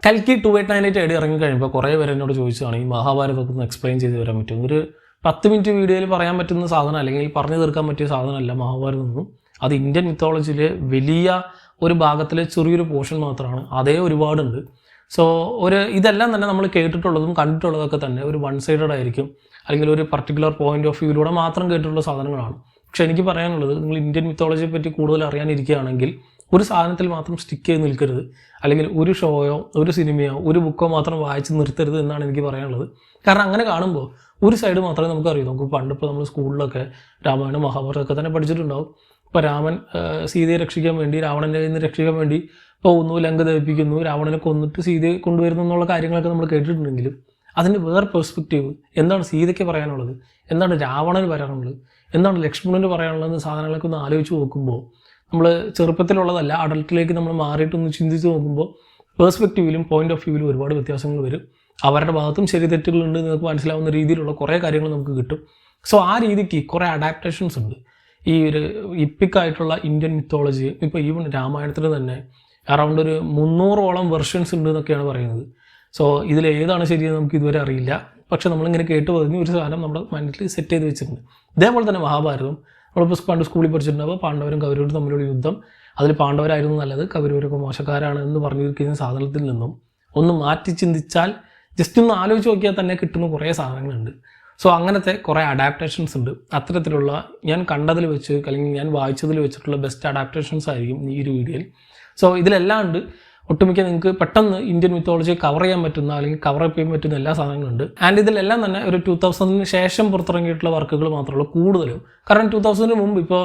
കൽക്കി 2898 ഐഡി ഇറങ്ങിക്കഴിയുമ്പോൾ കുറേ പേര് എന്നോട് ചോദിച്ചതാണ് ഈ മഹാഭാരതമൊക്കെ ഒന്ന് എക്സ്പ്ലെയിൻ ചെയ്ത് വരാൻ പറ്റും. ഒരു 10 മിനിറ്റ് വീഡിയോയിൽ പറയാൻ പറ്റുന്ന സാധനം അല്ലെങ്കിൽ പറഞ്ഞു തീർക്കാൻ പറ്റിയ സാധനമല്ല മഹാഭാരതം ഒന്നും. അത് ഇന്ത്യൻ മിത്തോളജിയിലെ വലിയ ഒരു ഭാഗത്തിലെ ചെറിയൊരു പോർഷൻ മാത്രമാണ്. അതേ ഒരുപാടുണ്ട്. സോ ഇതെല്ലാം തന്നെ നമ്മൾ കേട്ടിട്ടുള്ളതും കണ്ടിട്ടുള്ളതൊക്കെ തന്നെ ഒരു വൺ സൈഡഡ് ആയിരിക്കും, അല്ലെങ്കിൽ ഒരു പർട്ടിക്കുലർ പോയിന്റ് ഓഫ് വ്യൂയിലൂടെ മാത്രം കേട്ടിട്ടുള്ള സാധനങ്ങളാണ്. പക്ഷെ എനിക്ക് പറയാനുള്ളത്, നിങ്ങൾ ഇന്ത്യൻ മിത്തോളജിയെ പറ്റി കൂടുതൽ അറിയാനിരിക്കുകയാണെങ്കിൽ ഒരു സാധനത്തിൽ മാത്രം സ്റ്റിക്ക് ചെയ്ത് നിൽക്കരുത്, അല്ലെങ്കിൽ ഒരു ഷോയോ ഒരു സിനിമയോ ഒരു ബുക്കോ മാത്രം വായിച്ച് നിർത്തരുത് എന്നാണ് എനിക്ക് പറയാനുള്ളത്. കാരണം അങ്ങനെ കാണുമ്പോൾ ഒരു സൈഡ് മാത്രമേ നമുക്ക് അറിയൂ. നമുക്ക് പണ്ടിപ്പോൾ നമ്മൾ സ്കൂളിലൊക്കെ രാമായണം മഹാഭാരതമൊക്കെ തന്നെ പഠിച്ചിട്ടുണ്ടാവും. ഇപ്പോൾ രാമൻ സീതയെ രക്ഷിക്കാൻ വേണ്ടി, രാവണൻ്റെ കയ്യിൽ നിന്ന് രക്ഷിക്കാൻ വേണ്ടി പോകുന്നു, ലങ്ക ദഹിപ്പിക്കുന്നു, രാവണനെ കൊന്നിട്ട് സീതയെ കൊണ്ടുവരുന്നു എന്നുള്ള കാര്യങ്ങളൊക്കെ നമ്മൾ കേട്ടിട്ടുണ്ടെങ്കിലും അതിൻ്റെ വേറെ പെർസ്പെക്റ്റീവ് എന്താണ് സീതയ്ക്ക് പറയാനുള്ളത്, എന്താണ് രാവണന് പറയാനുള്ളത്, എന്താണ് ലക്ഷ്മണന് പറയാനുള്ളത് സാധനങ്ങളൊക്കെ ഒന്ന് ആലോചിച്ച് നോക്കുമ്പോൾ, നമ്മൾ ചെറുപ്പത്തിലുള്ളതല്ല അഡൽട്ടിലേക്ക് നമ്മൾ മാറിയിട്ടൊന്ന് ചിന്തിച്ച് നോക്കുമ്പോൾ പേഴ്സ്പെക്റ്റീവിലും പോയിന്റ് ഓഫ് വ്യൂവിലും ഒരുപാട് വ്യത്യാസങ്ങൾ വരും. അവരുടെ ഭാഗത്തും ശരി തെറ്റുകളുണ്ട് നിങ്ങൾക്ക് മനസ്സിലാവുന്ന രീതിയിലുള്ള കുറേ കാര്യങ്ങൾ നമുക്ക് കിട്ടും. സോ ആ രീതിക്ക് കുറേ അഡാപ്റ്റേഷൻസ് ഉണ്ട് ഈ ഒരു ഇപ്പിക്കായിട്ടുള്ള ഇന്ത്യൻ മിത്തോളജി. ഇപ്പോൾ ഈവൻ രാമായണത്തിന് തന്നെ അറൗണ്ട് ഒരു 300ഓളം വെർഷൻസ് ഉണ്ട് എന്നൊക്കെയാണ് പറയുന്നത്. സോ ഇതിലേതാണ് ശരിയെന്ന് നമുക്ക് ഇതുവരെ അറിയില്ല. പക്ഷെ നമ്മളിങ്ങനെ കേട്ട് പറഞ്ഞ് ഒരു സാധനം നമ്മുടെ മൈൻഡിൽ സെറ്റ് ചെയ്ത് വെച്ചിട്ടുണ്ട്. ഇതേപോലെ തന്നെ മഹാഭാരതം നമ്മളിപ്പോൾ പണ്ട് സ്കൂളിൽ പഠിച്ചിട്ടുണ്ടാവുക പാണ്ഡവരും കൗരവരും തമ്മിലുള്ള യുദ്ധം, അതിൽ പാണ്ഡവരായിരുന്നു നല്ലത്, കൗരവരൊക്കെ മോശക്കാരാണ് എന്ന് പറഞ്ഞിരിക്കുന്ന സാധനത്തിൽ നിന്നും ഒന്ന് മാറ്റി ചിന്തിച്ചാൽ, ജസ്റ്റ് ഒന്ന് ആലോചിച്ച് നോക്കിയാൽ തന്നെ കിട്ടുന്ന കുറേ സാധനങ്ങളുണ്ട്. സോ അങ്ങനത്തെ കുറേ അഡാപ്റ്റേഷൻസ് ഉണ്ട്. അത്തരത്തിലുള്ള ഞാൻ കണ്ടതിൽ വെച്ച് അല്ലെങ്കിൽ ഞാൻ വായിച്ചതിൽ വെച്ചിട്ടുള്ള ബെസ്റ്റ് അഡാപ്റ്റേഷൻസ് ആയിരിക്കും ഈ ഒരു വീഡിയോയിൽ. സോ ഇതിലെല്ലാം ഉണ്ട്. ഒട്ടുമിക്ക നിങ്ങൾക്ക് പെട്ടെന്ന് ഇന്ത്യൻ മിത്തോളജി കവർ ചെയ്യാൻ പറ്റുന്ന അല്ലെങ്കിൽ കവർ അപ്പ് ചെയ്യാൻ പറ്റുന്ന എല്ലാ സാധനങ്ങളുണ്ട്. ആൻഡ് ഇതിലെല്ലാം തന്നെ ഒരു 2000 ശേഷം പുറത്തിറങ്ങിയിട്ടുള്ള വർക്കുകൾ മാത്രമേ ഉള്ളൂ കൂടുതലും. കാരണം 2000 മുമ്പ് ഇപ്പോൾ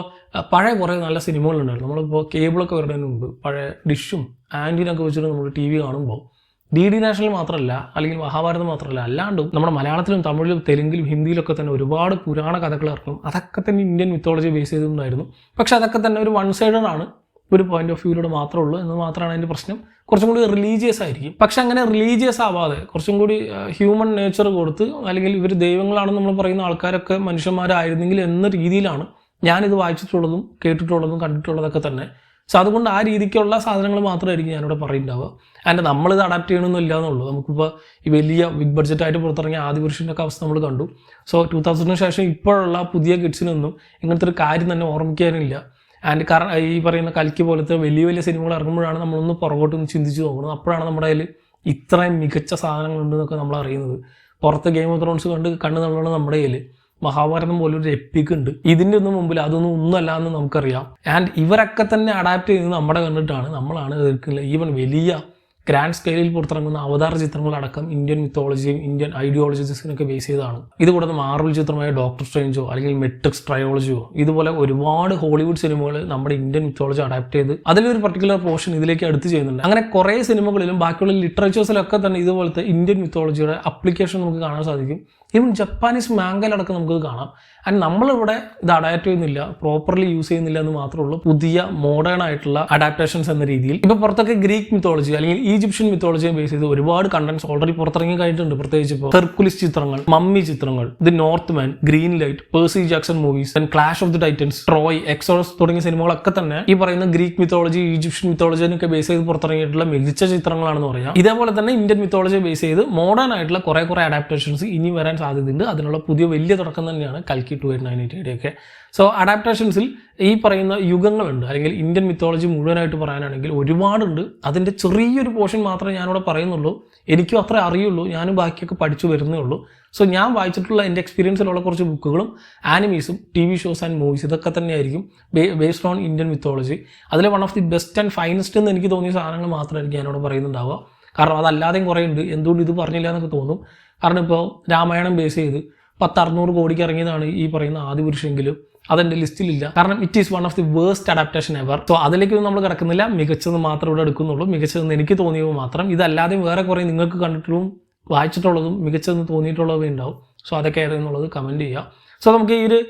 പഴയ കുറേ നല്ല സിനിമകളുണ്ടായിരുന്നു. നമ്മളിപ്പോൾ കേബിളൊക്കെ വരുന്നതിന് മുമ്പ് പഴയ ഡിഷും ആൻറ്റിനൊക്കെ വെച്ചിട്ട് നമ്മൾ TV കാണുമ്പോൾ DD നാഷണൽ മാത്രമല്ല, അല്ലെങ്കിൽ മഹാഭാരതം മാത്രമല്ല, അല്ലാണ്ടും നമ്മുടെ മലയാളത്തിലും തമിഴിലും തെലുങ്കിലും ഹിന്ദിയിലൊക്കെ തന്നെ ഒരുപാട് പുരാണ കഥകൾ ഇറക്കും. അതൊക്കെ തന്നെ ഇന്ത്യൻ മിത്തോളജി ബേസ് ചെയ്തിട്ടുണ്ടായിരുന്നു. പക്ഷെ അതൊക്കെ തന്നെ ഒരു വൺ സൈഡഡ് ആണ്, ഒരു പോയിന്റ് ഓഫ് വ്യൂയിലൂടെ മാത്രമേ ഉള്ളൂ എന്ന് മാത്രമാണ് അതിൻ്റെ പ്രശ്നം. കുറച്ചും കൂടി റിലീജിയസ് ആയിരിക്കും. പക്ഷെ അങ്ങനെ റിലീജിയസ് ആവാതെ കുറച്ചും കൂടി ഹ്യൂമൻ നേച്ചർ കൊടുത്ത്, അല്ലെങ്കിൽ ഇവർ ദൈവങ്ങളാണെന്ന് നമ്മൾ പറയുന്ന ആൾക്കാരൊക്കെ മനുഷ്യന്മാരായിരുന്നെങ്കിൽ എന്ന രീതിയിലാണ് ഞാനിത് വായിച്ചിട്ടുള്ളതും കേട്ടിട്ടുള്ളതും കണ്ടിട്ടുള്ളതൊക്കെ തന്നെ. സോ അതുകൊണ്ട് ആ രീതിക്കുള്ള സാധനങ്ങൾ മാത്രമായിരിക്കും ഞാനിവിടെ പറയുന്നുണ്ടാവുക. ആൻഡ് നമ്മളിത് അഡാപ്റ്റ് ചെയ്യണമെന്നില്ല എന്നുള്ളൂ. നമുക്കിപ്പോൾ ഈ വലിയ ബിഗ് ബഡ്ജറ്റായിട്ട് പുറത്തിറങ്ങിയ ആദിപുരുഷൻ്റെ ഒക്കെ അവസ്ഥ നമ്മൾ കണ്ടു. സോ 2000 ശേഷം ഇപ്പോഴുള്ള പുതിയ കിഡ്സിനൊന്നും ഇങ്ങനത്തെ ഒരു കാര്യം തന്നെ ഓർമ്മിക്കാനില്ല. ആൻഡ് കാരണം ഈ പറയുന്ന കൽക്കി പോലത്തെ വലിയ വലിയ സിനിമകൾ ഇറങ്ങുമ്പോഴാണ് നമ്മളൊന്ന് പുറകോട്ടൊന്ന് ചിന്തിച്ച് നോക്കുന്നത്. അപ്പോഴാണ് നമ്മുടെ കയ്യിൽ ഇത്രയും മികച്ച സാധനങ്ങളുണ്ടെന്നൊക്കെ നമ്മൾ അറിയുന്നത്. പുറത്ത് ഗെയിം ഓഫ് ത്രോൺസ് കണ്ട് നമ്മളാണ് നമ്മുടെ കയ്യിൽ മഹാഭാരതം പോലൊരു എപ്പിക് ഉണ്ട്. ഇതിൻ്റെ ഒന്നും മുമ്പിൽ അതൊന്നും ഒന്നുമല്ല എന്ന് നമുക്കറിയാം. ആൻഡ് ഇവരൊക്കെ തന്നെ അഡാപ്റ്റ് ചെയ്യുന്നത് നമ്മുടെ കണ്ടിട്ടാണ്, നമ്മളാണ് എതിർക്കില്ല. ഈവൻ വലിയ ഗ്രാൻഡ് സ്കെയിലിൽ പുറത്തിറങ്ങുന്ന അവതാര ചിത്രങ്ങളടക്കം ഇന്ത്യൻ മിത്തോളജിയും ഇന്ത്യൻ ഐഡിയോളജീസിനൊക്കെ ബേസ് ചെയ്താണ്. ഇതുകൂടാതെ മാർവൽ ചിത്രമായ ഡോക്ടർ സ്ട്രേഞ്ചോ അല്ലെങ്കിൽ മെട്രിക്സ് ട്രയോളജിയോ ഇതുപോലെ ഒരുപാട് ഹോളിവുഡ് സിനിമകൾ നമ്മുടെ ഇന്ത്യൻ മിത്തോളജി അഡാപ്റ്റ് ചെയ്ത് അതിലൊരു പർട്ടിക്കുലർ പോർഷൻ ഇതിലേക്ക് അടുത്ത് ചെയ്യുന്നുണ്ട്. അങ്ങനെ കുറേ സിനിമകളിലും ബാക്കിയുള്ള ലിറ്ററേച്ചേഴ്സിലൊക്കെ തന്നെ ഇതുപോലത്തെ ഇന്ത്യൻ മിത്തോളജിയുടെ അപ്ലിക്കേഷൻ നമുക്ക് കാണാൻ സാധിക്കും. ഈവൻ ജപ്പാനീസ് മാംഗയിലടക്കം നമുക്കത് കാണാം. ആൻഡ് നമ്മളിവിടെ ഇത് അഡാപ്റ്റ് ചെയ്യുന്നില്ല, പ്രോപ്പർലി യൂസ് ചെയ്യുന്നില്ല എന്ന് മാത്രമേ ഉള്ളൂ. പുതിയ മോഡേൺ ആയിട്ടുള്ള അഡാപ്റ്റേഷൻസ് എന്ന രീതിയിൽ ഇപ്പോൾ പുറത്തൊക്കെ ഗ്രീക്ക് മിത്തോളജി അല്ലെങ്കിൽ ഈജിപ്ഷ്യൻ മിത്തോളജിയെ ബേസ് ചെയ്ത് ഒരുപാട് കണ്ടന്റ്സ് ഓൾറെഡി പുറത്തിറങ്ങി കഴിഞ്ഞിട്ടുണ്ട്. പ്രത്യേകിച്ച് ഇപ്പോൾ ഹെർക്കുലിസ് ചിത്രങ്ങൾ, മമ്മി ചിത്രങ്ങൾ, the north man, green light, Percy Jackson movies, clash of the Titans, Troy, exodus തുടങ്ങിയ സിനിമകളൊക്കെ തന്നെ ഈ പറയുന്ന ഗ്രീക്ക് മിത്തോളജി, ഈജിപ്ഷ്യൻ മിത്തോളജിയൊക്കെ ബേസ് ചെയ്ത് പുറത്തിറങ്ങിയിട്ടുള്ള മികച്ച ചിത്രങ്ങളാണെന്ന് പറയാം. ഇതേപോലെ തന്നെ ഇന്ത്യൻ മിത്തോളജിയെ ബേസ് ചെയ്ത് മോഡേൺ ആയിട്ടുള്ള കുറേ അഡാപ്റ്റേഷൻസ് ഇനി വരാൻ സാധ്യതയുണ്ട്. അതിനുള്ള പുതിയ വലിയ തുടക്കം തന്നെയാണ് കൽക്കി 2898 ഒക്കെ. സോ അഡാപ്റ്റേഷൻസിൽ ഈ പറയുന്ന യുഗങ്ങളുണ്ട്, അല്ലെങ്കിൽ ഇന്ത്യൻ മിത്തോളജി മുഴുവനായിട്ട് പറയാനാണെങ്കിൽ ഒരുപാടുണ്ട്. അതിൻ്റെ ചെറിയൊരു പോർഷൻ മാത്രമേ ഞാനിവിടെ പറയുന്നുള്ളൂ. എനിക്കും അത്ര അറിയുള്ളൂ, ഞാനും ബാക്കിയൊക്കെ പഠിച്ചു വരുന്നേ ഉള്ളൂ. സോ ഞാൻ വായിച്ചിട്ടുള്ള എൻ്റെ എക്സ്പീരിയൻസിലുള്ള കുറച്ച് ബുക്കുകളും ആനിമീസും TV ഷോസ് ആൻഡ് മൂവീസ് ഇതൊക്കെ തന്നെയായിരിക്കും ബേസ്ഡ് ഓൺ ഇന്ത്യൻ മിത്തോളജി. അതിലെ one of the best and finest എന്ന് എനിക്ക് തോന്നിയ സാധനങ്ങൾ മാത്രമായിരിക്കും ഞാനിവിടെ പറയുന്നുണ്ടാവുക. കാരണം അതല്ലാതെയും കുറേ ഉണ്ട്. എന്തുകൊണ്ട് ഇത് പറഞ്ഞില്ല എന്നൊക്കെ തോന്നും. കാരണം ഇപ്പോൾ രാമായണം ബേസ് ചെയ്ത് 600 കോടിക്ക് ഇറങ്ങിയതാണ് ഈ പറയുന്ന ആദിപുരുഷെങ്കിലും അതെൻ്റെ ലിസ്റ്റിലില്ല. കാരണം it is one of the waste adaptation ever. So അതിലേക്കൊന്നും നമ്മൾ കിടക്കുന്നില്ല. മികച്ചത് മാത്രം ഇവിടെ എടുക്കുന്നുള്ളൂ. മികച്ചതെന്ന് എനിക്ക് തോന്നിയത് മാത്രം. ഇതല്ലാതെ വേറെ കുറേ നിങ്ങൾക്ക് കണ്ടിട്ടുള്ളതും വായിച്ചിട്ടുള്ളതും മികച്ചതെന്ന് തോന്നിയിട്ടുള്ളതും ഉണ്ടാവും. സോ അതൊക്കെ ഏതെന്നുള്ളത് കമൻറ്റ് ചെയ്യുക. സോ നമുക്ക് ഈ ഒരു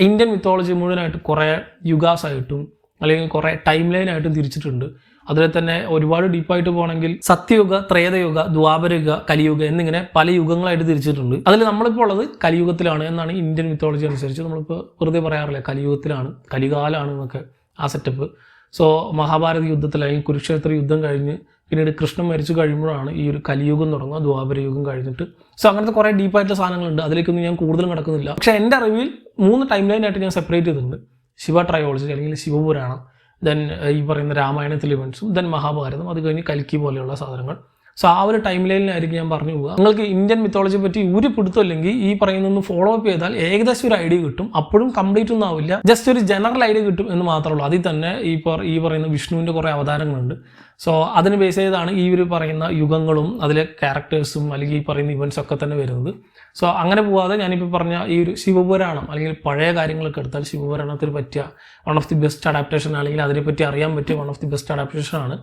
ഇന്ത്യൻ മിത്തോളജി മുഴുവനായിട്ട് കുറേ യുഗാസായിട്ടും അല്ലെങ്കിൽ കുറേ ടൈം ലൈനായിട്ടും തിരിച്ചിട്ടുണ്ട്. അതിൽ തന്നെ ഒരുപാട് ഡീപ്പായിട്ട് പോകണമെങ്കിൽ സത്യയുഗ, ത്രേതയുഗ, ദ്വാപരയുഗ, കലിയുഗ എന്നിങ്ങനെ പല യുഗങ്ങളായിട്ട് തിരിച്ചിട്ടുണ്ട്. അതിൽ നമ്മളിപ്പോൾ ഉള്ളത് കലിയുഗത്തിലാണ് എന്നാണ് ഇന്ത്യൻ മിത്തോളജി അനുസരിച്ച്. നമ്മളിപ്പോൾ വെറുതെ പറയാറില്ല കലിയുഗത്തിലാണ്, കലികാലാണ് എന്നൊക്കെ ആ സെറ്റപ്പ്. സോ മഹാഭാരത യുദ്ധത്തിൽ അല്ലെങ്കിൽ കുരുക്ഷേത്ര യുദ്ധം കഴിഞ്ഞ് പിന്നീട് കൃഷ്ണൻ മരിച്ചു കഴിയുമ്പോഴാണ് ഈ ഒരു കലിയുഗം തുടങ്ങുക, ദ്വാപരയുഗം കഴിഞ്ഞിട്ട്. സോ അങ്ങനത്തെ കുറേ ഡീപ്പായിട്ടുള്ള സാധനങ്ങളുണ്ട്, അതിലേക്കൊന്നും ഞാൻ കൂടുതലും കിടക്കുന്നില്ല. പക്ഷേ എൻ്റെ അറിവിൽ 3 ടൈം ലൈനായിട്ട് ഞാൻ സെപ്പറേറ്റ് ചെയ്തിട്ടുണ്ട്. ശിവ ട്രയോളജി അല്ലെങ്കിൽ ശിവപുരാണം, ദെൻ ഈ പറയുന്ന രാമായണത്തിലെ ഇവൻസും, ദെൻ മഹാഭാരതം, അത് കഴിഞ്ഞ് കൽക്കി പോലെയുള്ള സാധനങ്ങൾ. സോ ആ ഒരു ടൈം ലൈനിലായിരിക്കും ഞാൻ പറഞ്ഞു പോവുക. നിങ്ങൾക്ക് ഇന്ത്യൻ മിത്തോളജിയെ പറ്റി ഒരു പിടുത്തമില്ലെങ്കിൽ ഈ പറയുന്നൊന്ന് ഫോളോ അപ്പ് ചെയ്താൽ ഏകദേശം ഒരു ഐഡിയ കിട്ടും. അപ്പോഴും കംപ്ലീറ്റ് ഒന്നും ആവില്ല, ജസ്റ്റ് ഒരു ജനറൽ ഐഡിയ കിട്ടും എന്ന് മാത്രമേ ഉള്ളൂ. അതിൽ തന്നെ ഈ പറയുന്ന വിഷ്ണുവിൻ്റെ കുറേ അവതാരങ്ങളുണ്ട്. സോ അതിന് ബേസ് ചെയ്താണ് ഈ ഒരു പറയുന്ന യുഗങ്ങളും അതിലെ ക്യാരക്ടേഴ്സും അല്ലെങ്കിൽ ഈ പറയുന്ന ഇവൻറ്റ്സ് ഒക്കെ തന്നെ വരുന്നത്. സോ അങ്ങനെ പോവാതെ ഞാനിപ്പോൾ പറഞ്ഞ ഈ ഒരു ശിവപുരാണം അല്ലെങ്കിൽ പഴയ കാര്യങ്ങളൊക്കെ എടുത്താൽ ശിവപുരാണത്തിന് പറ്റിയ one of the best adaptation അല്ലെങ്കിൽ അതിനെപ്പറ്റി അറിയാൻ പറ്റിയ വൺ ഓഫ് ദി ബെസ്റ്റ് അഡാപ്റ്റേഷനാണ്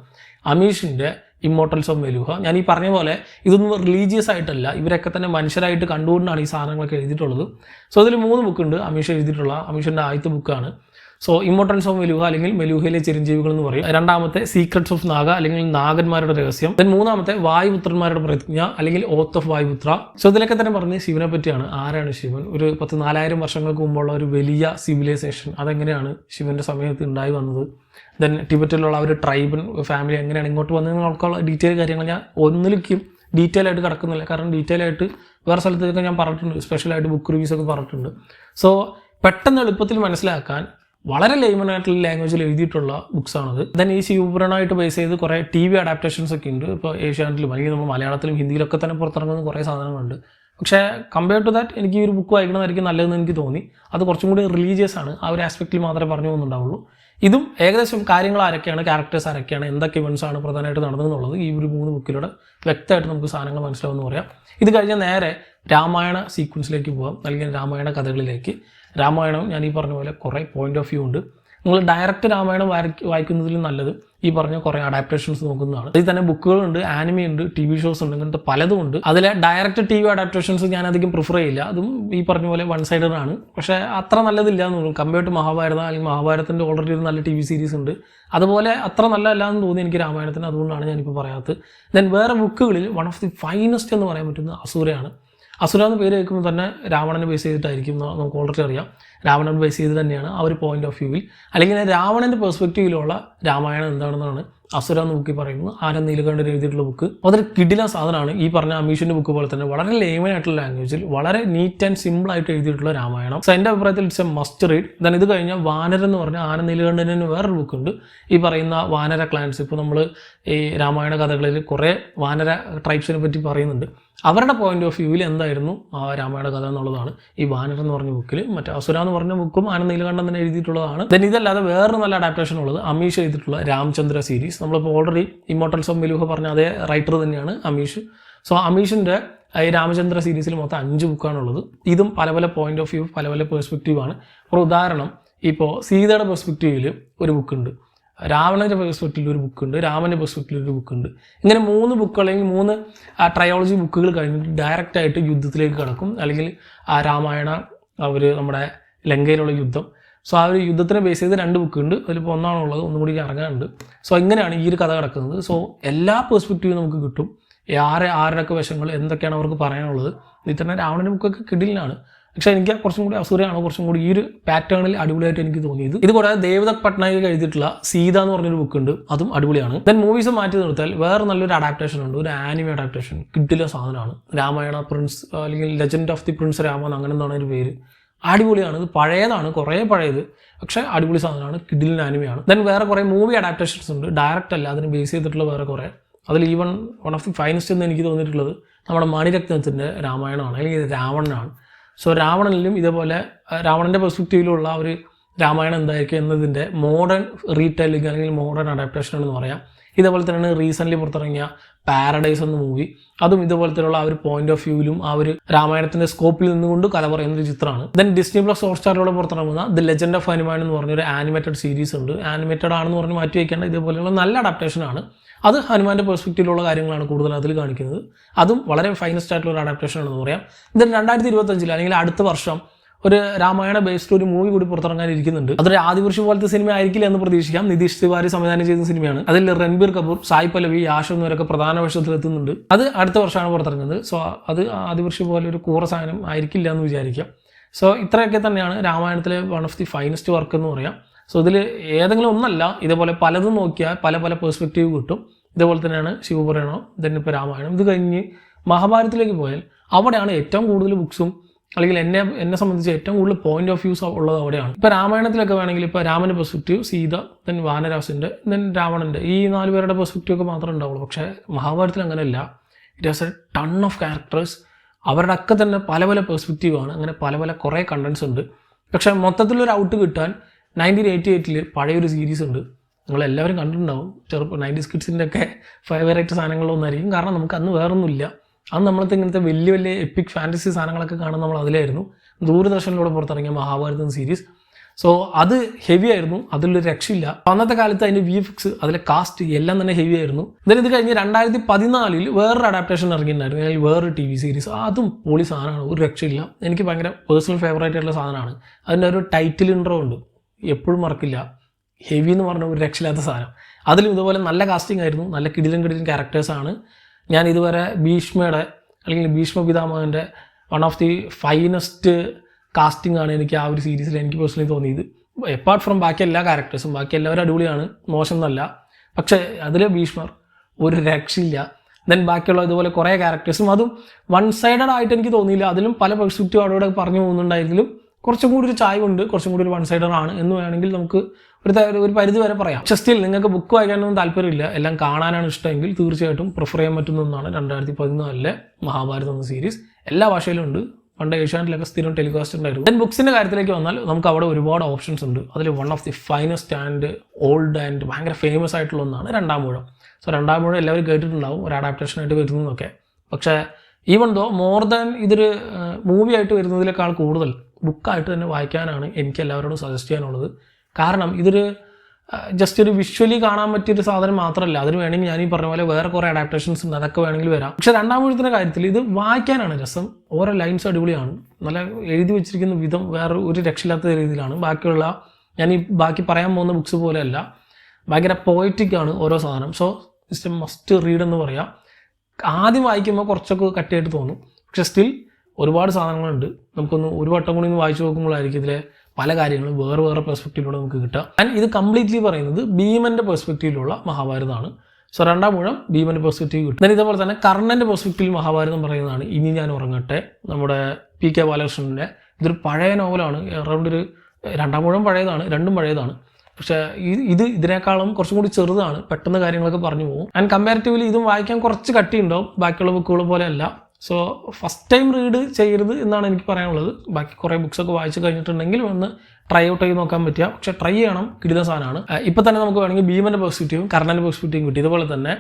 അമീഷിൻ്റെ ഇമ്മോർട്ടൽസ് ഓഫ് മെലൂഹ. ഞാൻ ഈ പറഞ്ഞ പോലെ ഇതൊന്നും റിലീജിയസ് ആയിട്ടല്ല, ഇവരൊക്കെ തന്നെ മനുഷ്യരായിട്ട് കണ്ടുകൊണ്ടാണ് ഈ സാധനങ്ങളൊക്കെ എഴുതിയിട്ടുള്ളത്. സോ അതിൽ 3 ബുക്കുണ്ട് അമീഷ് എഴുതിയിട്ടുള്ള. അമീഷിൻ്റെ ആദ്യത്തെ ബുക്കാണ് സോ ഇമ്മോർട്ടൽസ് ഓഫ് മെലൂഹ അല്ലെങ്കിൽ മെലൂഹയിലെ ചിരഞ്ജീവികൾ എന്ന് പറയും. രണ്ടാമത്തെ സീക്രട്സ് ഓഫ് നാഗ അല്ലെങ്കിൽ നാഗന്മാരുടെ രഹസ്യം. ദെൻ മൂന്നാമത്തെ വായുപുത്രന്മാരുടെ പ്രതിജ്ഞ അല്ലെങ്കിൽ ഓത്ത് ഓഫ് വായുപുത്ര. സോ ഇതിലൊക്കെ തന്നെ പറഞ്ഞ് ശിവനെ പറ്റിയാണ്. ആരാണ് ശിവൻ? ഒരു 10,000-4000 വർഷങ്ങൾക്ക് മുമ്പുള്ള ഒരു വലിയ സിവിലൈസേഷൻ, അതെങ്ങനെയാണ് ശിവന്റെ സമയത്ത് ഉണ്ടായി വന്നത്? ദെൻ ടിബറ്റിലുള്ള ഒരു ട്രൈബൽ ഫാമിലി എങ്ങനെയാണ് ഇങ്ങോട്ട് വന്നതെന്നൊക്കെയുള്ള ഡീറ്റെയിൽ കാര്യങ്ങൾ ഞാൻ ഒന്നിലേക്കും ഡീറ്റെയിൽ ആയിട്ട് കിടക്കുന്നില്ല. കാരണം ഡീറ്റെയിൽ ആയിട്ട് വേറെ സ്ഥലത്തൊക്കെ ഞാൻ പറഞ്ഞിട്ടുണ്ട്, സ്പെഷ്യലായിട്ട് ബുക്ക് റിവ്യൂസ് ഒക്കെ പറഞ്ഞിട്ടുണ്ട്. സോ പെട്ടെന്ന് എളുപ്പത്തിൽ മനസ്സിലാക്കാൻ വളരെ ലേമനായിട്ടുള്ള ലാംഗ്വേജിൽ എഴുതിയിട്ടുള്ള ബുക്സാണത്. ദെൻ ഈ ശിവപുരാണമായിട്ട് ബേസ് ചെയ്ത് കുറേ TV അഡാപ്റ്റേഷൻസ് ഒക്കെ ഉണ്ട്. ഇപ്പോൾ ഏഷ്യാനെറ്റിലും അല്ലെങ്കിൽ നമ്മൾ മലയാളത്തിലും ഹിന്ദിയിലൊക്കെ തന്നെ പുറത്തിറങ്ങുന്ന കുറേ സാധനങ്ങളുണ്ട്. പക്ഷേ കമ്പയർ ടു ദാറ്റ് എനിക്ക് ഈ ഒരു ബുക്ക് വായിക്കണമായിരിക്കും നല്ലതെന്ന് എനിക്ക് തോന്നി. അത് കുറച്ചും കൂടി റിലീജിയസ് ആണ്, ആ ഒരു ആസ്പെക്റ്റിൽ മാത്രമേ പറഞ്ഞു പോകുന്നുണ്ടാവുള്ളൂ. ഇതും ഏകദേശം കാര്യങ്ങൾ ആരൊക്കെയാണ്, ക്യാരക്ടേഴ്സ് ആരൊക്കെയാണ്, എന്തൊക്കെ ഇവൻസ് ആണ് പ്രധാനമായിട്ട് നടന്നതെന്നുള്ളത് ഈ ഒരു 3 ബുക്കിലൂടെ വ്യക്തമായിട്ട് നമുക്ക് സാധനങ്ങൾ മനസ്സിലാവുമെന്ന് പറയാം. ഇത് കഴിഞ്ഞാൽ നേരെ രാമായണ സീക്വൻസിലേക്ക് പോകാം, അല്ലെങ്കിൽ രാമായണ കഥകളിലേക്ക്. രാമായണം ഞാൻ ഈ പറഞ്ഞ പോലെ കുറേ പോയിന്റ് ഓഫ് വ്യൂ ഉണ്ട്. നിങ്ങൾ ഡയറക്റ്റ് രാമായണം വായിക്കുന്നതിലും നല്ലത് ഈ പറഞ്ഞ കുറേ അഡാപ്റ്റേഷൻസ് നോക്കുന്നതാണ്. അതിൽ തന്നെ ബുക്കുകളുണ്ട്, ആനിമി ഉണ്ട്, TV ഷോസ് ഉണ്ട്, ഇങ്ങനത്തെ പലതും ഉണ്ട്. അതിലെ ഡയറക്റ്റ് TV അഡാപ്റ്റേഷൻസ് ഞാൻ അധികം പ്രിഫർ ചെയ്യില്ല. അതും ഈ പറഞ്ഞ പോലെ വൺ സൈഡഡ് ആണ്. പക്ഷേ അത്ര നല്ലതില്ല എന്ന് തോന്നുന്നു. കമ്പയർ ടു മഹാഭാരതം അല്ലെങ്കിൽ മഹാഭാരതത്തിൻ്റെ ഓൾറെഡി ഒരു നല്ല TV സീരീസ് ഉണ്ട്, അതുപോലെ അത്ര നല്ലതല്ല എന്ന് തോന്നി എനിക്ക് രാമായണത്തിന്. അതുകൊണ്ടാണ് ഞാനിപ്പോൾ പറയാത്തത്. ദെൻ വേറെ ബുക്കുകളിൽ വൺ ഓഫ് ദി ഫൈനസ്റ്റ് എന്ന് പറയാൻ പറ്റുന്ന അസുരയാണ്. അസുര എന്ന് പേര് കേൾക്കുമ്പോൾ തന്നെ രാവണനെ ബേസ് ചെയ്തിട്ടായിരിക്കും, നമുക്ക് ഓൾറെഡി അറിയാം. രാവണൻ ബേസ് ചെയ്ത് തന്നെയാണ് ആ ഒരു പോയിന്റ് ഓഫ് വ്യൂവിൽ അല്ലെങ്കിൽ രാവണൻ്റെ പെർസ്പെക്റ്റീവിലുള്ള രാമായണം എന്താണെന്നാണ് അസുര എന്ന് ബുക്കിൽ പറയുന്നത്. ആനന്ദ് നീലകണ്ഠൻ എഴുതിയിട്ടുള്ള ബുക്ക് അതൊരു കിടിലൻ സാധനമാണ്. ഈ പറഞ്ഞ അമീഷിൻ്റെ ബുക്ക് പോലെ തന്നെ വളരെ ലേമനായിട്ടുള്ള ലാംഗ്വേജിൽ വളരെ നീറ്റ് ആൻഡ് സിമ്പിൾ ആയിട്ട് എഴുതിയിട്ടുള്ള രാമായണം. സോ എൻ്റെ അഭിപ്രായത്തിൽ it's A must read. Then ഇത് കഴിഞ്ഞാൽ വാനരൻ എന്ന് പറഞ്ഞാൽ ആനന്ദ് നീലകണ്ഠന് വേറൊരു ബുക്കുണ്ട്. ഈ പറയുന്ന വാനര ക്ലാൻസ്, ഇപ്പോൾ നമ്മൾ ഈ രാമായണ കഥകളിൽ കുറേ വാനര ട്രൈബ്സിനെ പറ്റി പറയുന്നുണ്ട്. അവരുടെ പോയിന്റ് ഓഫ് വ്യൂവിൽ എന്തായിരുന്നു ആ രാമായണ കഥ എന്നുള്ളതാണ് ഈ വാനർ എന്ന് പറഞ്ഞ ബുക്കിൽ. മറ്റേ അസുര എന്ന് പറഞ്ഞ ബുക്കും ആനന്ദ് നീലകണ്ഠൻ തന്നെ എഴുതിയിട്ടുള്ളതാണ്. ദെൻ ഇതല്ലാതെ വേറൊരു നല്ല അഡാപ്റ്റേഷൻ ഉള്ളത് അമീഷ് എഴുതിയിട്ടുള്ള രാമചന്ദ്ര സീരീസ്. നമ്മളിപ്പോൾ ഓൾറെഡി ഇമ്മോർട്ടൽസ് ഓഫ് മെലൂഹ പറഞ്ഞ അതേ റൈറ്റർ തന്നെയാണ് അമീഷ്. സോ അമീഷിൻ്റെ ഈ രാമചന്ദ്ര സീരീസിൽ മൊത്തം 5 ബുക്കാണുള്ളത്. ഇതും പല പല പോയിന്റ് ഓഫ് വ്യൂ, പല പല പെർസ്പെക്റ്റീവാണ്. ഒരു ഉദാഹരണം, ഇപ്പോൾ സീതയുടെ പെർസ്പെക്റ്റീവിൽ ഒരു ബുക്കുണ്ട്, രാവണൻ്റെ പെർസ്പെക്റ്റീവിൽ ഒരു ബുക്കുണ്ട്, രാമൻ്റെ പെർസ്പെക്റ്റീവിൽ ഒരു ബുക്കുണ്ട്. ഇങ്ങനെ 3 ബുക്ക് അല്ലെങ്കിൽ 3 ട്രയോളജി ബുക്കുകൾ കഴിഞ്ഞിട്ട് ഡയറക്റ്റായിട്ട് യുദ്ധത്തിലേക്ക് കിടക്കും. അല്ലെങ്കിൽ ആ രാമായണ നമ്മുടെ ലങ്കയിലുള്ള യുദ്ധം. സോ ആ ഒരു യുദ്ധത്തിനെ ബേസ് ചെയ്ത് 2 ബുക്കുണ്ട്. അതിലിപ്പോൾ ഒന്നാണുള്ളത്, ഒന്നും കൂടി ഇറങ്ങാനുണ്ട്. സോ ഇങ്ങനെയാണ് ഈ ഒരു കഥ കിടക്കുന്നത്. സോ എല്ലാ പെർസ്പെക്റ്റീവും നമുക്ക് കിട്ടും, ആരുടെയൊക്കെ വശങ്ങൾ എന്തൊക്കെയാണ് അവർക്ക് പറയാനുള്ളത്. ഇതിൽ തന്നെ രാവണൻ്റെ ബുക്കൊക്കെ കിടിലാണ്. പക്ഷേ എനിക്ക് കുറച്ചും കൂടി അസുരയാണ് കുറച്ചും കൂടി ഈ ഒരു പാറ്റേണിൽ അടിപൊളിയായിട്ട് എനിക്ക് തോന്നിയത്. ഇത് കൂടാതെ ദേവദത്ത് പട്നായിക് എഴുതിയിട്ടുള്ള സീത എന്ന് പറഞ്ഞൊരു ബുക്കുണ്ട്, അതും അടിപൊളിയാണ്. ദെൻ മൂവീസ് മാറ്റി നിർത്താൽ വേറെ നല്ലൊരു അഡാപ്റ്റേഷൻ ഉണ്ട്, ഒരു ആനിമി അഡാപ്റ്റേഷൻ. കിഡിലെ സാധനമാണ് രാമായണ പ്രിൻസ് അല്ലെങ്കിൽ legend of the prince Raman, അങ്ങനെ എന്താണ് ഒരു പേര്. അടിപൊളിയാണ്. ഇത് പഴയതാണ്, കുറേ പഴയത്, പക്ഷേ അടിപൊളി സാധനമാണ്, കിഡിലിൻ ആനിമയാണ്. ദെൻ വേറെ കുറേ മൂവി അഡാപ്റ്റേഷൻസ് ഉണ്ട്, ഡയറക്റ്റ് അല്ല, അതിന് ബേസ് ചെയ്തിട്ടുള്ള വേറെ കുറേ. അതിൽ even one of the finest എന്ന് എനിക്ക് തോന്നിയിട്ടുള്ളത് നമ്മുടെ മണിരത്നത്തിൻ്റെ രാമായണമാണ് അല്ലെങ്കിൽ രാവണനാണ്. സോ രാവണനിലും ഇതേപോലെ രാവണൻ്റെ പെർസ്പെക്റ്റീവിലുള്ള ഒരു രാമായണം എന്തായിരിക്കും എന്നതിൻ്റെ മോഡേൺ റീറ്റെയിലിംഗ് അല്ലെങ്കിൽ മോഡേൺ അഡാപ്റ്റേഷൻ എന്ന് പറയാം. ഇതേപോലെ തന്നെയാണ് റീസെൻ്റ്ലി പുറത്തിറങ്ങിയ പാരഡൈസ് എന്ന മൂവി. അതും ഇതുപോലത്തെയുള്ള ആ ഒരു പോയിന്റ് ഓഫ് വ്യൂവിലും ആ ഒരു രാമായണത്തിൻ്റെ സ്കോപ്പിൽ നിന്നുകൊണ്ട് കഥ പറയുന്നൊരു ചിത്രമാണ്. ദെൻ ഡിസ്നി പ്ലസ് ഹോട്ട്സ്റ്റാറിലൂടെ പുറത്തിറങ്ങുന്ന ദി ലെജൻഡ് ഓഫ് ഹനുമാൻ എന്ന് പറഞ്ഞൊരു ആനിമേറ്റഡ് സീരീസ് ഉണ്ട്. ആനിമേറ്റഡ് ആണെന്ന് പറഞ്ഞ് മാറ്റി വയ്ക്കേണ്ട, ഇതേപോലെയുള്ള നല്ല അഡാപ്റ്റേഷനാണ്. അത് ഹനുമാൻ്റെ പെർസ്പെക്റ്റീവിലുള്ള കാര്യങ്ങളാണ് കൂടുതൽ അതിൽ കാണിക്കുന്നത്. അതും വളരെ ഫൈനസ്റ്റ് ആയിട്ടുള്ള ഒരു അഡാപ്റ്റേഷൻ ആണെന്ന് പറയാം. ഇതിന് 2025 അല്ലെങ്കിൽ അടുത്ത വർഷം ഒരു രാമായണ ബേസ്ഡ് ഒരു മൂവി കൂടി പുറത്തിറങ്ങാനിരിക്കുന്നുണ്ട്. അതൊരു ആദിപുരുഷ് പോലത്തെ സിനിമ ആയിരിക്കില്ല എന്ന് പ്രതീക്ഷിക്കാം. നിതീഷ് തിവാരി സംവിധാനം ചെയ്യുന്ന സിനിമയാണ്. അതിൽ രൺബീർ കപൂർ, സായ് പല്ലവി, യാഷ് എന്നിവരൊക്കെ പ്രധാന വേഷത്തിലെത്തുന്നുണ്ട്. അത് അടുത്ത വർഷമാണ് പുറത്തിറങ്ങുന്നത്. സോ അത് ആദിപുരുഷ് പോലെ ഒരു കൂറ സാധനം ആയിരിക്കില്ല എന്ന് വിചാരിക്കാം. സോ ഇത്രയൊക്കെ തന്നെയാണ് രാമായണത്തിലെ one of the finest work എന്ന് പറയാം. സോ ഇതിൽ ഏതെങ്കിലും ഒന്നല്ല, ഇതേപോലെ പലതും നോക്കിയാൽ പല പല പെർസ്പെക്റ്റീവ് കിട്ടും. ഇതേപോലെ തന്നെയാണ് ശിവപുരാണം, then ഇപ്പോൾ രാമായണം. ഇത് കഴിഞ്ഞ് മഹാഭാരതത്തിലേക്ക് പോയാൽ അവിടെയാണ് ഏറ്റവും കൂടുതൽ ബുക്സും അല്ലെങ്കിൽ എന്നെ സംബന്ധിച്ച് ഏറ്റവും കൂടുതൽ പോയിന്റ് ഓഫ് വ്യൂസ് ഉള്ളത് അവിടെയാണ്. ഇപ്പോൾ രാമായണത്തിലൊക്കെ വേണമെങ്കിൽ ഇപ്പോൾ രാമൻ്റെ പെർസ്പെക്റ്റീവ്, സീത, ദെൻ വാനരാസിൻ്റെ, ദെൻ രാവണൻ്റെ, ഈ 4 പേരുടെ പെർസ്പെക്റ്റീവ് ഒക്കെ മാത്രമേ ഉണ്ടാവുള്ളൂ. പക്ഷേ മഹാഭാരതത്തിൽ അങ്ങനെയല്ല. It has a ton of characters. അവരുടെ ഒക്കെ തന്നെ പല പല പെർസ്പെക്റ്റീവാണ്. അങ്ങനെ പല പല കുറേ കണ്ടൻസ് ഉണ്ട്. പക്ഷേ മൊത്തത്തിലൊരു ഔട്ട് കിട്ടാൻ 1988 പഴയൊരു സീരീസ് ഉണ്ട്, നിങ്ങളെല്ലാവരും കണ്ടിട്ടുണ്ടാവും. 90s കിഡ്സിൻ്റെ ഒക്കെ ഫേവറേറ്റ് സാധനങ്ങളൊന്നായിരിക്കും. കാരണം നമുക്ക് അന്ന് വേറൊന്നുമില്ല. അന്ന് നമ്മളത്തെ ഇങ്ങനത്തെ വലിയ വലിയ എപ്പിക് ഫാൻറ്റസി സാധനങ്ങളൊക്കെ കാണുന്ന നമ്മൾ അതിലായിരുന്നു. ദൂരദർശനിലൂടെ പുറത്തിറങ്ങിയ മഹാഭാരതം സീരീസ്. സോ അത് ഹെവി ആയിരുന്നു, അതിലൊരു രക്ഷയില്ല. അന്നത്തെ കാലത്ത് അതിൻ്റെ VFX, അതിലെ കാസ്റ്റ് എല്ലാം തന്നെ ഹെവി ആയിരുന്നു. ഇതിന് ഇത് കഴിഞ്ഞ് 2014 വേറൊരു അഡാപ്റ്റേഷൻ ഇറങ്ങിയിട്ടുണ്ടായിരുന്നു, അല്ലെങ്കിൽ വേറൊരു TV സീരീസ്. അതും പൊളി സാധനമാണ്, ഒരു രക്ഷയില്ല. എനിക്ക് ഭയങ്കര പേഴ്സണൽ ഫേവറേറ്റ് ആയിട്ടുള്ള സാധനമാണ്. അതിൻ്റെ ഒരു ടൈറ്റിൽ ഇൻട്രോ ഉണ്ട്, എപ്പോഴും മറക്കില്ല. ഹെവി എന്ന് പറഞ്ഞ ഒരു രക്ഷയില്ലാത്ത സാധനം. അതിലും ഇതുപോലെ നല്ല കാസ്റ്റിംഗ് ആയിരുന്നു, നല്ല കിടിലൻ ക്യാരക്ടേഴ്സാണ്. ഞാൻ ഇതുവരെ ഭീഷ്മയുടെ അല്ലെങ്കിൽ ഭീഷ്മ പിതാമഹൻ്റെ one of the finest casting ആണ് എനിക്ക് ആ ഒരു സീരീസിൽ എനിക്ക് പേഴ്സണലി തോന്നിയത്. എപ്പാർട്ട് ഫ്രം ബാക്കി എല്ലാ ക്യാരക്ടേഴ്സും, ബാക്കി എല്ലാവരും അടിപൊളിയാണ്, മോശം എന്നല്ല. പക്ഷേ അതിൽ ഭീഷ്മർ ഒരു രക്ഷയില്ല. ദെൻ ബാക്കിയുള്ള ഇതുപോലെ കുറേ ക്യാരക്ടേഴ്സും അതും വൺ സൈഡഡ് ആയിട്ട് എനിക്ക് തോന്നിയില്ല. അതിലും പല പെർസ്പെക്റ്റീവ് അവിടെ പറഞ്ഞു പോകുന്നുണ്ടായിരുന്നെങ്കിലും കുറച്ചും കൂടി ഒരു ചായവുണ്ട്, കുറച്ചും കൂടി ഒരു വൺ സൈഡഡ് ആണ് എന്ന് വേണമെങ്കിൽ നമുക്ക് ഒരു പരിധി വരെ പറയാം. പക്ഷേ സ്റ്റിൽ നിങ്ങൾക്ക് ബുക്ക് വായിക്കാനൊന്നും താല്പര്യമില്ല, എല്ലാം കാണാനാണ് ഇഷ്ടമെങ്കിൽ തീർച്ചയായിട്ടും പ്രിഫർ ചെയ്യാൻ പറ്റുന്ന ഒന്നാണ് 2014 മഹാഭാരതം എന്ന സീരീസ്. എല്ലാ ഭാഷയിലും ഉണ്ട്. പണ്ട് ഏഷ്യാനെറ്റിലൊക്കെ സ്ഥിരം ടെലികാസ്റ്റ് ഉണ്ടായിരുന്നു. ദെൻ ബുക്സിൻ്റെ കാര്യത്തിലേക്ക് വന്നാൽ നമുക്ക് അവിടെ ഒരുപാട് ഓപ്ഷൻസ് ഉണ്ട്. അതിൽ one of the finest and old and ഭയങ്കര ഫേമസ് ആയിട്ടുള്ള ഒന്നാണ് രണ്ടാം മൂഴം. സോ രണ്ടാം മൂഴം എല്ലാവരും കേട്ടിട്ടുണ്ടാവും, ഒരു അഡാപ്റ്റേഷനായിട്ട് വരുന്നതൊക്കെ. പക്ഷേ ഈവൻ ദോ മോർ ദാൻ ഇതൊരു മൂവി ആയിട്ട് വരുന്നതിനേക്കാൾ കൂടുതൽ ബുക്കായിട്ട് തന്നെ വായിക്കാനാണ് എനിക്ക് എല്ലാവരോടും സജസ്റ്റ് ചെയ്യാനുള്ളത്. കാരണം ഇതൊരു ജസ്റ്റ് ഒരു വിഷ്വലി കാണാൻ പറ്റിയൊരു സാധനം മാത്രമല്ല, അതിന് വേണമെങ്കിൽ ഞാൻ ഈ പറഞ്ഞ പോലെ വേറെ കുറേ അഡാപ്റ്റേഷൻസ് ഉണ്ട്, അതൊക്കെ വേണമെങ്കിൽ വരാം. പക്ഷേ രണ്ടാം മൂഴത്തിൻ്റെ കാര്യത്തിൽ ഇത് വായിക്കാനാണ് രസം. ഓരോ ലൈൻസ് അടിപൊളിയാണ്, നല്ല എഴുതി വെച്ചിരിക്കുന്ന വിധം വേറെ ഒരു രക്ഷയില്ലാത്ത രീതിയിലാണ്. ബാക്കിയുള്ള ഞാൻ ഈ ബാക്കി പറയാൻ പോകുന്ന ബുക്സ് പോലെയല്ല, ഭയങ്കര പോയറ്റിക്കാണ് ഓരോ സാധനം. So it's A must read എന്ന് പറയാം. ആദ്യം വായിക്കുമ്പോൾ കുറച്ചൊക്കെ കട്ടിയായിട്ട് തോന്നും, പക്ഷേ സ്റ്റിൽ ഒരുപാട് സാധനങ്ങളുണ്ട്. നമുക്കൊന്ന് ഒരു വട്ടം കൂടി ഒന്ന് വായിച്ചു നോക്കുമ്പോഴായിരിക്കും ഇതിലെ പല കാര്യങ്ങളും വേറെ പെർസ്പെക്റ്റീവിലൂടെ നമുക്ക് കിട്ടുക. ആൻഡ് ഇത് കംപ്ലീറ്റ്ലി പറയുന്നത് ഭീമൻ്റെ പെർസ്പെക്റ്റീവിലുള്ള മഹാഭാരതമാണ്. സോ രണ്ടാം മൂഴം ഭീമൻ്റെ പെർസ്പെക്റ്റീവ് കിട്ടും. then ഇതേപോലെ തന്നെ കർണൻ്റെ പെർസ്പെക്റ്റീവിൽ മഹാഭാരതം പറയുന്നതാണ് ഇനി ഞാൻ ഉറങ്ങട്ടെ, നമ്മുടെ PK ബാലകൃഷ്ണൻ്റെ. ഇതൊരു പഴയ നോവലാണ്, അറൗണ്ട് ഒരു രണ്ടാം മൂഴം പഴയതാണ്, രണ്ടും പഴയതാണ്. പക്ഷേ ഇതിനേക്കാളും കുറച്ചും കൂടി ചെറുതാണ്, പെട്ടെന്ന് കാര്യങ്ങളൊക്കെ പറഞ്ഞു പോകും. ആൻഡ് കമ്പാരിറ്റീവ്ലി ഇതും വായിക്കാൻ കുറച്ച് കട്ടിയുണ്ടാവും, ബാക്കിയുള്ള ബുക്കുകൾ പോലെയല്ല. സോ ഫസ്റ്റ് ടൈം റീഡ് ചെയ്യരുത് എന്നാണ് എനിക്ക് പറയാനുള്ളത്. ബാക്കി കുറേ ബുക്സൊക്കെ വായിച്ച് കഴിഞ്ഞിട്ടുണ്ടെങ്കിൽ ഒന്ന് ട്രൈ ഔട്ട് ചെയ്ത് നോക്കാൻ പറ്റുക. പക്ഷേ ട്രൈ ചെയ്യണം, കിടില സാധനമാണ്. ഇപ്പോൾ തന്നെ നമുക്ക് വേണമെങ്കിൽ ഭീമൻ്റെ പെർസ്പെക്റ്റീവും കർണൻ്റെ പെർസ്പെക്റ്റീവും കിട്ടി. ഇതുപോലെ തന്നെ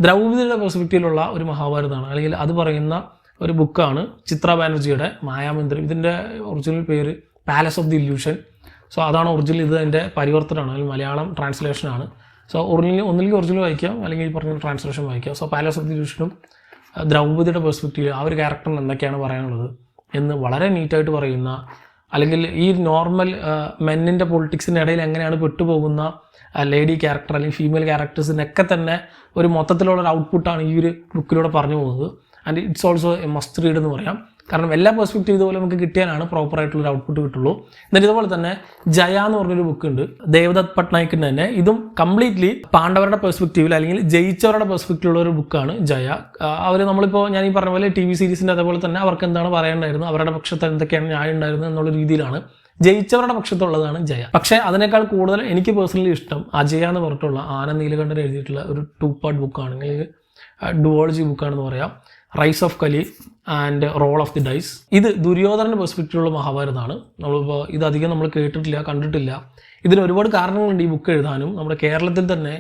ദ്രൗപദിയുടെ പെർസ്പെക്റ്റീവിലുള്ള ഒരു മഹാഭാരതമാണ്, അല്ലെങ്കിൽ അത് പറയുന്ന ഒരു ബുക്കാണ് ചിത്ര ബാനർജിയുടെ മായാമന്ദിരം. ഇതിൻ്റെ ഒറിജിനൽ പേര് palace of the illusion. So അതാണ് ഒറിജിനൽ, ഇത് അതിൻ്റെ പരിവർത്തനമാണ്, അല്ലെങ്കിൽ മലയാളം ട്രാൻസ്ലേഷനാണ്. സോ ഒന്നിലേക്ക് ഒറിജിനൽ വായിക്കാം, അല്ലെങ്കിൽ പറഞ്ഞ ട്രാൻസ്ലേഷൻ വായിക്കാം. സോ പാലസ് ഓഫ് ദി ഇല്യൂഷനും ദ്രൗപദിയുടെ പെർസ്പെക്റ്റീവ് ആ ഒരു ക്യാരക്ടറിന് എന്തൊക്കെയാണ് പറയാനുള്ളത് എന്ന് വളരെ നീറ്റായിട്ട് പറയുന്ന, അല്ലെങ്കിൽ ഈ നോർമൽ മെന്നിൻ്റെ പൊളിറ്റിക്സിൻ്റെ ഇടയിൽ എങ്ങനെയാണ് പെട്ടുപോകുന്ന ലേഡി ക്യാരക്ടർ അല്ലെങ്കിൽ ഫീമെയിൽ ക്യാരക്ടേഴ്സിനൊക്കെ തന്നെ ഒരു മൊത്തത്തിലുള്ളൊരു ഔട്ട്പുട്ടാണ് ഈ ഒരു ബുക്കിലൂടെ പറഞ്ഞു പോകുന്നത്. And it's also A must read എന്ന് പറയാം. കാരണം എല്ലാ പെർസ്പെക്റ്റീവ് ഇതുപോലെ നമുക്ക് കിട്ടിയാലാണ് പ്രോപ്പറായിട്ടുള്ളൊരു ഔട്ട്പുട്ട് കിട്ടുള്ളൂ. എന്നിട്ട് ഇതുപോലെ തന്നെ ജയ എന്ന് പറഞ്ഞൊരു ബുക്ക് ഉണ്ട്, ദേവദത്ത് പട്നായിക്കിൻ്റെ തന്നെ. ഇതും കംപ്ലീറ്റ്ലി പാണ്ഡവരുടെ പെർസ്പെക്റ്റീവിൽ അല്ലെങ്കിൽ ജയിച്ചവരുടെ പെർസ്പെക്റ്റീവിലുള്ള ഒരു ബുക്കാണ് ജയ. അവർ നമ്മളിപ്പോൾ ഞാൻ ഈ പറഞ്ഞ പോലെ TV സീരീസിൻ്റെ അതേപോലെ തന്നെ അവർക്ക് എന്താണ് പറയേണ്ടായിരുന്നു, അവരുടെ പക്ഷത്ത് എന്തൊക്കെയാണ് ന്യായം ഉണ്ടായിരുന്നത് എന്നുള്ള രീതിയിലാണ് ജയിച്ചവരുടെ പക്ഷത്തുള്ളതാണ് ജയ. പക്ഷേ അതിനേക്കാൾ കൂടുതൽ എനിക്ക് പേഴ്സണലി ഇഷ്ടം അജയ എന്ന് പറഞ്ഞിട്ടുള്ള ആനന്ദ് നീലകണ്ഠൻ എഴുതിയിട്ടുള്ള ഒരു 2 പാർട്ട് ബുക്കാണ്, അല്ലെങ്കിൽ ഡുവോളജി ബുക്കാണെന്ന് പറയാം. Rise of Kali and roll of the dice. ഇത് ദുര്യോധനൻ്റെ പെർസ്പെക്റ്റീവിലുള്ള മഹാഭാരതമാണ്. നമ്മളിപ്പോൾ ഇതധികം നമ്മൾ കേട്ടിട്ടില്ല, കണ്ടിട്ടില്ല. ഇതിന് ഒരുപാട് കാരണങ്ങളുണ്ട് ഈ ബുക്ക് എഴുതാനും. നമ്മുടെ കേരളത്തിൽ തന്നെ,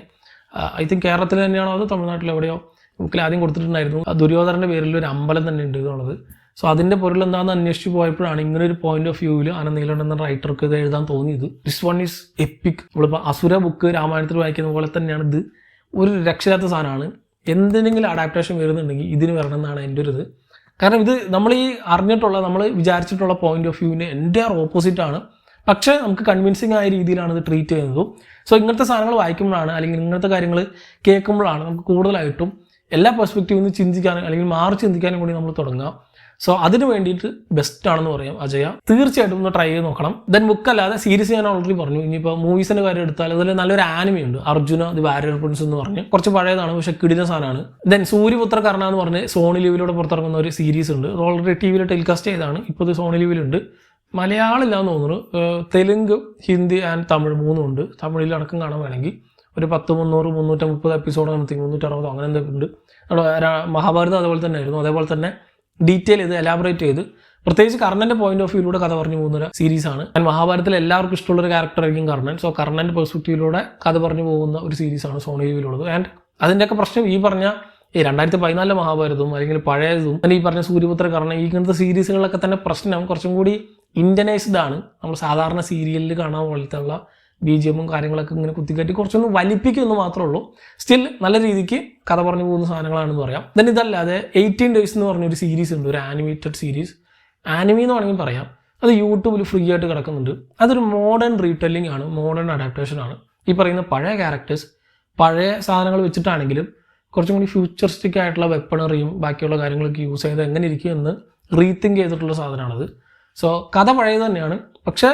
ഐ തിങ്ക് കേരളത്തിൽ തന്നെയാണോ അത് തമിഴ്നാട്ടിൽ എവിടെയോ ബുക്കിൽ ആദ്യം കൊടുത്തിട്ടുണ്ടായിരുന്നു, ദുര്യോധനൻ്റെ പേരിൽ ഒരു അമ്പലം തന്നെ ഉണ്ട് എന്നുള്ളത്. സോ അതിൻ്റെ പൊരുൾ എന്താണെന്ന് അന്വേഷിച്ച് പോയപ്പോഴാണ് ഇങ്ങനെ ഒരു പോയിന്റ് ഓഫ് വ്യൂവിൽ ആനന്ദ് നീലകണ്ഠൻ എന്ന റൈറ്റർക്ക് ഇത് എഴുതാൻ തോന്നിയത്. This one is EPIC. നമ്മളിപ്പോൾ അസുര ബുക്ക് രാമായണത്തിൽ വായിക്കുന്ന പോലെ തന്നെയാണ് ഇത്. ഒരു രക്ഷയില്ലാത്ത സാധനമാണ്. എന്തെങ്കിലും അഡാപ്റ്റേഷൻ വരുന്നുണ്ടെങ്കിൽ ഇതിന് വരണം എന്നാണ് എൻ്റെ ഒരു ഇത്. കാരണം ഇത് നമ്മൾ ഈ അറിഞ്ഞിട്ടുള്ള, നമ്മൾ വിചാരിച്ചിട്ടുള്ള പോയിന്റ് ഓഫ് വ്യൂവിന് എൻ്റെ ഓപ്പോസിറ്റാണ്. പക്ഷേ നമുക്ക് കൺവിൻസിങ് ആയ രീതിയിലാണ് ഇത് ട്രീറ്റ് ചെയ്യുന്നതും. സോ ഇങ്ങനത്തെ സാധനങ്ങൾ വായിക്കുമ്പോഴാണ്, അല്ലെങ്കിൽ ഇങ്ങനത്തെ കാര്യങ്ങൾ കേൾക്കുമ്പോഴാണ് നമുക്ക് കൂടുതലായിട്ടും എല്ലാ പെർസ്പെക്റ്റീവിൽ നിന്ന് ചിന്തിക്കാനും അല്ലെങ്കിൽ മാറി ചിന്തിക്കാനും കൂടി നമ്മൾ തുടങ്ങുക. സോ അതിന് വേണ്ടിയിട്ട് ബെസ്റ്റ് ആണെന്ന് പറയാം അജയ. തീർച്ചയായിട്ടും ഒന്ന് ട്രൈ ചെയ്ത് നോക്കണം. ദെൻ ബുക്ക് അല്ലാതെ സീരീസ് ഞാൻ ഓൾറെഡി പറഞ്ഞു. ഇനിയിപ്പോൾ മൂവീസിന്റെ കാര്യം എടുത്താൽ അതിൽ നല്ലൊരു ആനിമി ഉണ്ട്, അർജുന ദി വാരിയർ പ്രിൻസ് എന്ന് പറഞ്ഞ്. കുറച്ച് പഴയതാണ്, പക്ഷെ കിടിലൻ സാധനമാണ്. ദെൻ സൂര്യപുത്ര കർണ എന്ന് പറഞ്ഞ് സോണി ലിവിലൂടെ പുറത്തിറങ്ങുന്ന ഒരു സീരീസ് ഉണ്ട്. അത് ഓൾറെഡി ടി വിയിൽ ടെലികാസ്റ്റ് ചെയ്താണ്, ഇപ്പോൾ ഇത് സോണി ലിവിലുണ്ട്. മലയാളമില്ലാന്ന് തോന്നുന്നു, തെലുങ്ക്, ഹിന്ദി ആൻഡ് തമിഴ് മൂന്നും ഉണ്ട്. തമിഴിലടക്കം കാണാൻ വേണമെങ്കിൽ ഒരു 300, 330 എപ്പിസോഡ്, 360 അങ്ങനെ എന്തൊക്കെ ഉണ്ട്. മഹാഭാരതം അതുപോലെ തന്നെ ആയിരുന്നു. അതേപോലെ തന്നെ ഡീറ്റെയിൽ ചെയ്ത് എലാബറേറ്റ് ചെയ്ത് പ്രത്യേകിച്ച് കർണന്റെ പോയിന്റ് ഓഫ് വ്യൂയിലൂടെ കഥ പറഞ്ഞു പോകുന്ന സീരീസാണ്. ആൻഡ് മഹാഭാരതത്തിൽ എല്ലാവർക്കും ഇഷ്ടമുള്ള ഒരു ക്യാരക്ടർ ആയിരിക്കും കർണൻ. സോ കർണന്റെ പെർസ്പെക്റ്റീവിലൂടെ കഥ പറഞ്ഞു പോകുന്ന ഒരു സീരീസാണ് സോണി ലിവിലുള്ളത്. ആൻഡ് അതിൻ്റെയൊക്കെ പ്രശ്നം ഈ പറഞ്ഞ 2014 മഹാഭാരതവും അല്ലെങ്കിൽ പഴയതും ഈ പറഞ്ഞ സൂര്യപുത്ര കർണൻ ഇങ്ങനത്തെ സീരീസുകളിലൊക്കെ തന്നെ പ്രശ്നം കുറച്ചും കൂടി ഇന്ത്യനൈസ്ഡ് ആണ്. നമ്മൾ സാധാരണ സീരിയലിൽ കാണാൻ പോലത്തുള്ള BGM കാര്യങ്ങളൊക്കെ ഇങ്ങനെ കുത്തിക്കറ്റി കുറച്ചൊന്ന് വലിപ്പിക്കുമെന്ന് മാത്രമേ ഉള്ളൂ. സ്റ്റിൽ നല്ല രീതിക്ക് കഥ പറഞ്ഞു പോകുന്ന സാധനങ്ങളാണെന്ന് പറയാം. ദെൻ ഇതല്ലാതെ 18 Days എന്ന് പറഞ്ഞൊരു സീരീസ് ഉണ്ട്, ഒരു ആനിമേറ്റഡ് സീരീസ്. ആനിമി എന്ന് വേണമെങ്കിൽ പറയാം. അത് യൂട്യൂബിൽ ഫ്രീ ആയിട്ട് കിടക്കുന്നുണ്ട്. അതൊരു മോഡേൺ റീടെല്ലിംഗ് ആണ്, മോഡേൺ അഡാപ്റ്റേഷൻ ആണ്. ഈ പറയുന്ന പഴയ ക്യാരക്ടേഴ്സ് പഴയ സാധനങ്ങൾ വെച്ചിട്ടാണെങ്കിലും കുറച്ചും കൂടി ഫ്യൂച്ചറിസ്റ്റിക് ആയിട്ടുള്ള വെപ്പണറിയും ബാക്കിയുള്ള കാര്യങ്ങളൊക്കെ യൂസ് ചെയ്ത് എങ്ങനെ ഇരിക്കും എന്ന് റീതിങ്ക് ചെയ്തിട്ടുള്ള സാധനമാണത്. സോ കഥ പഴയത് തന്നെയാണ്, പക്ഷേ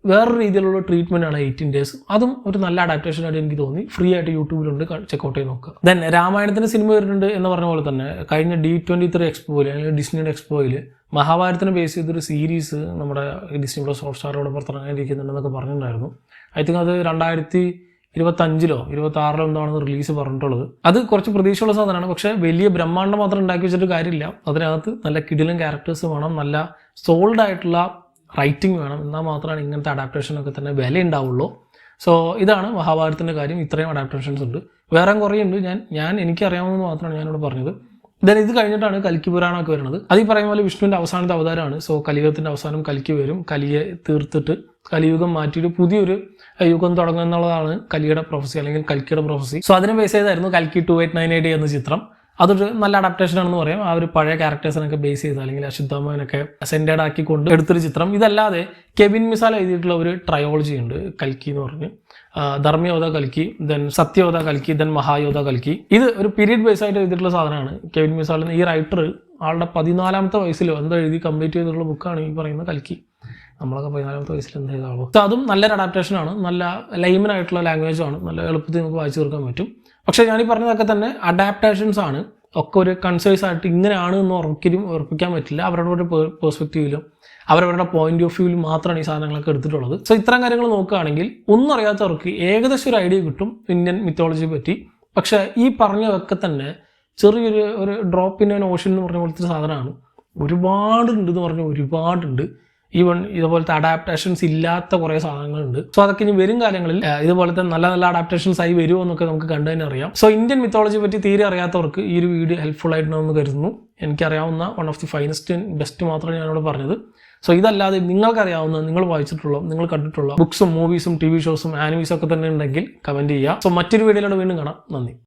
വേറൊരു രീതിയിലുള്ള ട്രീറ്റ്മെൻ്റ് ആണ് 18 Days. അതും ഒരു നല്ല അഡാപ്റ്റേഷൻ ആയിട്ട് എനിക്ക് തോന്നി. ഫ്രീ ആയിട്ട് യൂട്യൂബിലുണ്ട്, ചെക്കൗട്ട് ചെയ്ത് നോക്കുക. ദെൻ രാമായണത്തിന് സിനിമ വരുന്നുണ്ട് എന്ന് പറഞ്ഞ പോലെ തന്നെ കഴിഞ്ഞ D23 എക്സ്പോയിൽ അല്ലെങ്കിൽ ഡിസ്നിയുടെ എക്സ്പോയിൽ മഹാഭാരതത്തിനെ ബേസ് ചെയ്തൊരു സീരീസ് നമ്മുടെ ഡിസ്നി പ്ലസ് ഹോട്ട്സ്റ്റാറോടെ പുറത്തിറങ്ങാനിരിക്കുന്നുണ്ടെന്നൊക്കെ പറഞ്ഞിട്ടുണ്ടായിരുന്നു. ഐ തിങ്ക് അത് 2025 26 എന്താണെന്ന് റിലീസ് പറഞ്ഞിട്ടുള്ളത്. അത് കുറച്ച് പ്രതീക്ഷയുള്ള സാധനമാണ്, പക്ഷേ വലിയ ബ്രഹ്മാണ്ഡം മാത്രം ഉണ്ടാക്കി വെച്ചിട്ട് കാര്യമില്ല. അതിനകത്ത് നല്ല കിടിലൻ ക്യാരക്ടേഴ്സ് വേണം, നല്ല സോൾഡ് ആയിട്ടുള്ള റൈറ്റിംഗ് വേണം. എന്നാൽ മാത്രമാണ് ഇങ്ങനത്തെ അഡാപ്റ്റേഷനൊക്കെ തന്നെ വില ഉണ്ടാവുള്ളൂ. സോ ഇതാണ് മഹാഭാരതത്തിൻ്റെ കാര്യം. ഇത്രയും അഡാപ്റ്റേഷൻസ് ഉണ്ട്, വേറെ കുറേ ഉണ്ട്. ഞാൻ എനിക്കറിയാവുന്നത് മാത്രമാണ് ഞാനിവിടെ പറഞ്ഞത്. ദെൻ ഇത് കഴിഞ്ഞിട്ടാണ് കൽക്കി പുരാണമൊക്കെ വരുന്നത്. അത് ഈ പറയുന്ന പോലെ വിഷ്ണുവിൻ്റെ അവസാനത്തെ അവതാരമാണ്. സോ കലിയുഗത്തിൻ്റെ അവസാനം കൽക്കി വരും. കലിയെ തീർത്തിട്ട് കലിയുഗം മാറ്റിയിട്ട് പുതിയൊരു യുഗം തുടങ്ങുക എന്നുള്ളതാണ് കലിയുടെ പ്രൊഫസി അല്ലെങ്കിൽ കൽക്കിയുടെ പ്രൊഫസി. സോ അതിനെ ബേസ് ചെയ്തായിരുന്നു കൽക്കി 2898 AD എന്ന ചിത്രം. അതൊരു നല്ല അഡാപ്റ്റേഷൻ ആണെന്ന് പറയാം. ആ ഒരു പഴയ ക്യാരക്ടേഴ്സിനൊക്കെ ബേസ് ചെയ്ത് അല്ലെങ്കിൽ അശ്വത്ഥാമനൊക്കെ സെൻറ്റേഡ് ആക്കിക്കൊണ്ട് എടുത്തൊരു ചിത്രം. ഇതല്ലാതെ കെവിൻ മിസാൽ എഴുതിയിട്ടുള്ള ഒരു ട്രയോളജി ഉണ്ട്, കൽക്കി എന്ന് പറഞ്ഞ്. ധർമ്മയോധ കൽക്കി, ദെൻ സത്യയോധ കൽക്കി, ദെൻ മഹായോധ കൽക്കി. ഇത് ഒരു പീരീഡ് ബേസ് ആയിട്ട് എഴുതിയിട്ടുള്ള സാധനമാണ്. കെവിൻ മിസാൽ ഈ റൈറ്റർ ആളുടെ 14ാമത്തെ വയസ്സിലോ എന്തോ എഴുതി കംപ്ലീറ്റ് ചെയ്തിട്ടുള്ള ബുക്കാണ് ഈ പറയുന്ന കൽക്കി. നമ്മളൊക്കെ 14ാമത്തെ വയസ്സിൽ എന്ത് ചെയ്താളോ. സോ അതും നല്ലൊരു അഡാപ്റ്റേഷനാണ്, നല്ല ലൈമനായിട്ടുള്ള ലാംഗ്വേജാണ്, നല്ല എളുപ്പത്തിൽ നമുക്ക് വായിച്ചു തീർക്കാൻ പറ്റും. പക്ഷേ ഞാനീ പറഞ്ഞതൊക്കെ തന്നെ അഡാപ്റ്റേഷൻസ് ആണ്, ഒക്കെ ഒരു കൺസേഴ്സ് ആയിട്ട് ഇങ്ങനെയാണ് എന്ന് ഉറപ്പിക്കാൻ പറ്റില്ല. അവരുടെ ഒരു പെർസ്പെക്റ്റീവിലും അവരവരുടെ പോയിന്റ് ഓഫ് വ്യൂവിലും മാത്രമാണ് ഈ സാധനങ്ങളൊക്കെ എടുത്തിട്ടുള്ളത്. സോ ഇത്തരം കാര്യങ്ങൾ നോക്കുകയാണെങ്കിൽ ഒന്നും അറിയാത്തവർക്ക് ഏകദേശം ഒരു ഐഡിയ കിട്ടും ഇന്ത്യൻ മിത്തോളജിയെ പറ്റി. പക്ഷേ ഈ പറഞ്ഞതൊക്കെ തന്നെ ചെറിയൊരു ഡ്രോപ്പ് ഇൻ ആൻ ഓഷൻ എന്ന് പറഞ്ഞ പോലത്തെ സാധനമാണ്. ഒരുപാടുണ്ട് എന്ന് പറഞ്ഞാൽ ഒരുപാടുണ്ട്. ഈവൺ ഇതുപോലത്തെ അഡാപ്റ്റേഷൻസ് ഇല്ലാത്ത കുറേ സാധനങ്ങളുണ്ട്. സോ അതൊക്കെ ഇനി വരും കാലങ്ങളിൽ ഇതുപോലത്തെ നല്ല നല്ല അഡാപ്റ്റേഷൻസ് ആയി വരുമോ എന്നൊക്കെ നമുക്ക് കണ്ടു തന്നെ അറിയാം. സോ ഇന്ത്യൻ മിത്തോളജിയെ പറ്റി തീരെ അറിയാത്തവർക്ക് ഈ ഒരു വീഡിയോ ഹെൽപ്ഫുൾ ആയിട്ടുണ്ടെന്ന് കരുതുന്നു. എനിക്കറിയാവുന്ന one of the finest best മാത്രമേ ഞാനിവിടെ പറഞ്ഞത്. സോ ഇതല്ലാതെ നിങ്ങൾക്കറിയാവുന്ന, നിങ്ങൾ വായിച്ചിട്ടുള്ള, നിങ്ങൾ കണ്ടിട്ടുള്ള ബുക്സും മൂവീസും TV ഷോസും ആനിമീസും ഒക്കെ തന്നെ ഉണ്ടെങ്കിൽ കമൻറ്റ് ചെയ്യുക. സോ മറ്റൊരു വീഡിയോയിലൂടെ വീണ്ടും കാണാം. നന്ദി.